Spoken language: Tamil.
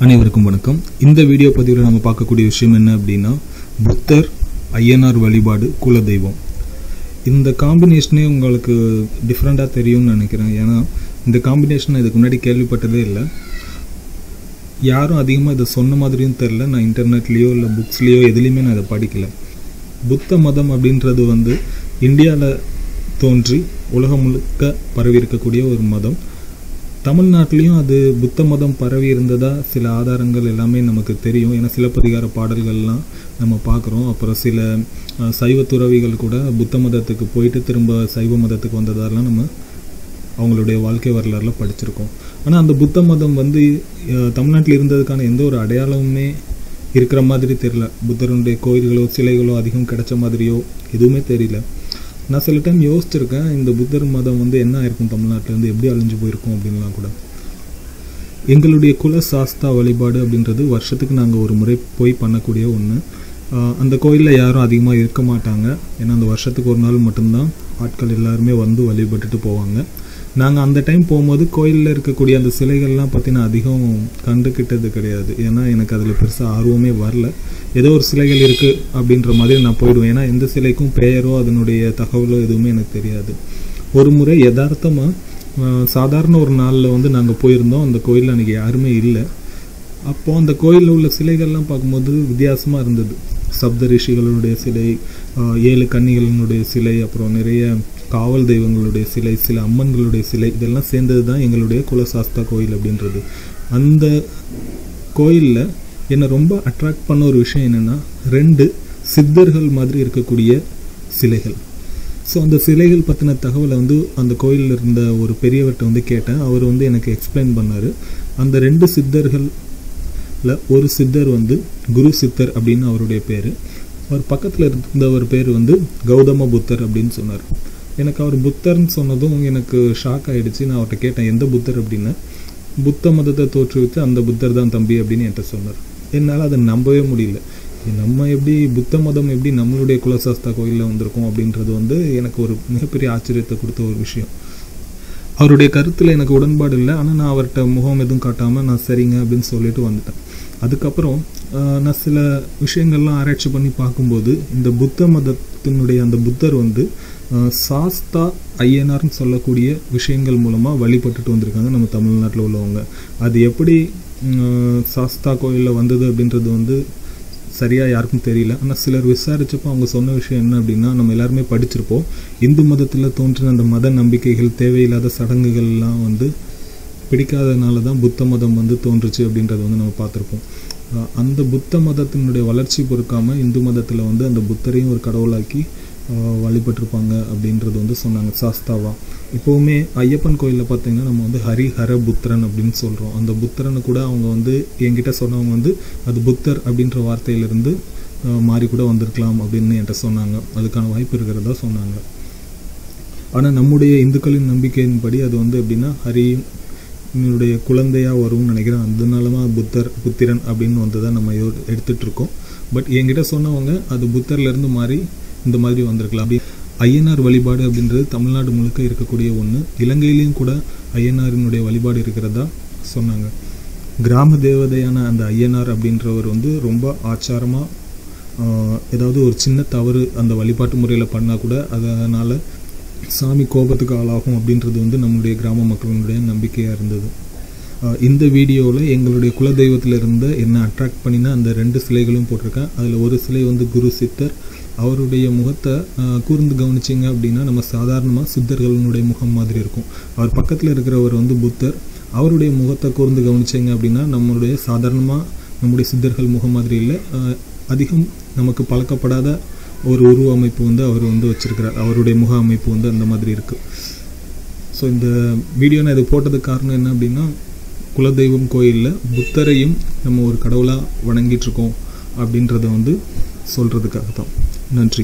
அனைவருக்கும் வணக்கம். இந்த வீடியோ பதிவில் நம்ம பார்க்கக்கூடிய விஷயம் என்ன அப்படின்னா, புத்தர், ஐயனார் வழிபாடு, குலதெய்வம். இந்த காம்பினேஷனே உங்களுக்கு டிஃப்ரெண்ட்டாக தெரியும்னு நினைக்கிறேன். ஏன்னா இந்த காம்பினேஷன் இதுக்கு முன்னாடி கேள்விப்பட்டதே இல்லை. யாரும் அதிகமாக இதை சொன்ன மாதிரியும் தெரில. நான் இன்டர்நெட்லேயோ இல்லை புக்ஸ்லேயோ எதுலேயுமே நான் இதை படிக்கலை. புத்த மதம் அப்படின்றது இந்தியாவில் தோன்றி உலகம் முழுக்க பரவி இருக்கக்கூடிய ஒரு மதம். தமிழ்நாட்டிலையும் அது புத்த மதம் பரவி இருந்ததா சில ஆதாரங்கள் எல்லாமே நமக்கு தெரியும். ஏன்னா சிலப்பதிகார பாடல்கள்லாம் நம்ம பார்க்குறோம். அப்புறம் சில சைவ துறவிகள் கூட புத்த மதத்துக்கு போயிட்டு திரும்ப சைவ மதத்துக்கு வந்ததாலாம் நம்ம அவங்களுடைய வாழ்க்கை வரலாறுல படிச்சிருக்கோம். ஆனால் அந்த புத்த மதம் தமிழ்நாட்டில் இருந்ததுக்கான எந்த ஒரு அடையாளமுமே இருக்கிற மாதிரி தெரியல. புத்தருடைய கோயில்களோ சிலைகளோ அதிகம் கிடைச்ச மாதிரியோ எதுவுமே தெரியல. நான் சில டைம் யோசிச்சிருக்கேன், இந்த புத்தர் மதம் என்ன ஆயிருக்கும், தமிழ்நாட்டிலேருந்து எப்படி அழிஞ்சு போயிருக்கும் அப்படின்லாம் கூட. எங்களுடைய குல சாஸ்தா வழிபாடு அப்படின்றது வருஷத்துக்கு நாங்கள் ஒரு முறை போய் பண்ணக்கூடிய ஒன்று. அந்த கோயிலில் யாரும் அதிகமாக இருக்க மாட்டாங்க. ஏன்னா அந்த வருஷத்துக்கு ஒரு நாள் மட்டும்தான் ஆட்கள் எல்லாருமே வழிபட்டுட்டு போவாங்க. நாங்கள் அந்த டைம் போகும்போது கோயிலில் இருக்கக்கூடிய அந்த சிலைகள்லாம் பற்றி நான் அதிகம் கண்டுக்கிட்டது கிடையாது. ஏன்னா எனக்கு அதில் பெருசாக ஆர்வமே வரல. ஏதோ ஒரு சிலைகள் இருக்குது அப்படின்ற மாதிரி நான் போயிடுவேன். ஏன்னா எந்த சிலைக்கும் பெயரோ அதனுடைய தகவலோ எதுவுமே எனக்கு தெரியாது. ஒரு முறை யதார்த்தமாக சாதாரண ஒரு நாளில் நாங்கள் போயிருந்தோம். அந்த கோயிலில் அன்றைக்கி யாருமே இல்லை. அப்போது அந்த கோயிலில் உள்ள சிலைகள்லாம் பார்க்கும்போது வித்தியாசமாக இருந்தது. சப்த ரிஷிகளுடைய சிலை, 7 கன்னிகளினுடைய சிலை, அப்புறம் நிறைய காவல் தெய்வங்களுடைய சிலை, சில அம்மன்களுடைய சிலை, இதெல்லாம் சேர்ந்தது தான் எங்களுடைய குலசாஸ்தா கோயில் அப்படின்றது. அந்த கோயிலில் என்னை ரொம்ப அட்ராக்ட் பண்ண ஒரு விஷயம் என்னென்னா, 2 சித்தர்கள் மாதிரி இருக்கக்கூடிய சிலைகள். ஸோ அந்த சிலைகள் பற்றின தகவலை அந்த கோயிலில் இருந்த ஒரு பெரியவர்கிட்ட கேட்டேன். அவர் எனக்கு எக்ஸ்பிளைன் பண்ணார். அந்த 2 சித்தர்களில் ஒரு சித்தர் குரு சித்தர் அப்படின்னு அவருடைய பேர். அவர் பக்கத்தில் இருந்தவர் பேர் கௌதம புத்தர் அப்படின்னு சொன்னார். எனக்கு அவர் புத்தர்னு சொன்னதும் எனக்கு ஷாக் ஆகிடுச்சு. நான் அவர்கிட்ட கேட்டேன், எந்த புத்தர் அப்படின்னு. புத்த மதத்தை தோற்றுவித்து அந்த புத்தர் தான் தம்பி அப்படின்னு என்கிட்ட சொன்னார். என்னால் அதை நம்பவே முடியல. நம்ம எப்படி புத்த மதம் எப்படி நம்மளுடைய குலசாஸ்தா கோயிலில் வந்திருக்கோம் அப்படின்றது எனக்கு ஒரு மிகப்பெரிய ஆச்சரியத்தை கொடுத்த ஒரு விஷயம். அவருடைய கருத்தில் எனக்கு உடன்பாடு இல்லை. ஆனால் நான் அவர்கிட்ட முகம் எதுவும் காட்டாமல் நான் சரிங்க அப்படின்னு சொல்லிட்டு வந்துட்டேன். அதுக்கப்புறம் நான் சில விஷயங்கள்லாம் ஆராய்ச்சி பண்ணி பார்க்கும்போது இந்த புத்த மதத்தினுடைய அந்த புத்தர் சாஸ்தா ஐயனார்னு சொல்லக்கூடிய விஷயங்கள் மூலமாக வழிபட்டுட்டு வந்திருக்காங்க நம்ம தமிழ்நாட்டில் உள்ளவங்க. அது எப்படி சாஸ்தா கோயிலில் வந்தது அப்படின்றது சரியாக யாருக்கும் தெரியல. ஆனால் சிலர் விசாரித்தப்போ அவங்க சொன்ன விஷயம் என்ன அப்படின்னா, நம்ம எல்லாருமே படிச்சிருப்போம், இந்து மதத்தில் தோன்றின அந்த மத நம்பிக்கைகள், தேவையில்லாத சடங்குகள்லாம் பிடிக்காதனால தான் புத்த மதம் தோன்றுச்சு அப்படின்றத நம்ம பார்த்துருப்போம். அந்த புத்த மதத்தினுடைய வளர்ச்சி பொறுக்காமல் இந்து மதத்தில் அந்த புத்தரையும் ஒரு கடவுளாக்கி வழிபட்டிருப்பாங்க அப்படின்றது சொன்னாங்க சாஸ்தாவா. இப்போவுமே ஐயப்பன் கோயிலில் பார்த்தீங்கன்னா நம்ம ஹரிஹர புத்திரன் அப்படின்னு சொல்கிறோம். அந்த புத்திரனை கூட அவங்க என்கிட்ட சொன்னவங்க அது புத்தர் அப்படின்ற வார்த்தையிலிருந்து மாறி கூட வந்திருக்கலாம் அப்படின்னு என்கிட்ட சொன்னாங்க. அதுக்கான வாய்ப்பு இருக்கிறதா சொன்னாங்க. ஆனால் நம்முடைய இந்துக்களின் நம்பிக்கையின்படி அது எப்படின்னா ஹரியினுடைய குழந்தையாக வரும்னு நினைக்கிறேன். அதனால தான் புத்திரன் அப்படின்னு தான் நம்ம எடுத்துகிட்ருக்கோம். பட் என்கிட்ட சொன்னவங்க அது புத்தர்லேருந்து மாறி இந்த மாதிரி வந்திருக்கலாம். அப்படி ஐயனார் வழிபாடு அப்படின்றது தமிழ்நாடு முழுக்க இருக்கக்கூடிய ஒன்று. இலங்கையிலையும் கூட ஐயனாரினுடைய வழிபாடு இருக்கிறதா சொன்னாங்க. கிராம தேவதையான அந்த ஐயனார் அப்படின்றவர் ரொம்ப ஆச்சாரமாக ஏதாவது ஒரு சின்ன தவறு அந்த வழிபாட்டு முறையில் பண்ணால் கூட அதனால் சாமி கோபத்துக்கு ஆளாகும் அப்படின்றது நம்மளுடைய கிராம மக்களினுடைய நம்பிக்கையாக இருந்தது. இந்த வீடியோவில் எங்களுடைய குலதெய்வத்தில் இருந்த என்ன அட்ராக்ட் பண்ணினா அந்த 2 சிலைகளும் போட்டிருக்கேன். அதில் ஒரு சிலை குரு சித்தர். அவருடைய முகத்தை கூர்ந்து கவனிச்சிங்க அப்படின்னா நம்ம சாதாரணமாக சித்தர்களுடைய முகம் மாதிரி இருக்கும். அவர் பக்கத்தில் இருக்கிறவர் புத்தர். அவருடைய முகத்தை கூர்ந்து கவனிச்சிங்க அப்படின்னா சாதாரணமாக நம்முடைய சித்தர்கள் முகம் மாதிரி இல்லை, அதிகம் நமக்கு பழக்கப்படாத ஒரு உருவ அமைப்பு அவர் வச்சிருக்கிறார். அவருடைய முக அமைப்பு அந்த மாதிரி இருக்குது. ஸோ இந்த வீடியோ நான் இது போட்டதுக்கு காரணம் என்ன அப்படின்னா, குலதெய்வம் கோயிலில் புத்தரையும் நம்ம ஒரு கடவுளாக வணங்கிட்டுருக்கோம் அப்படின்றத சொல்கிறதுக்காக தான். நன்றி.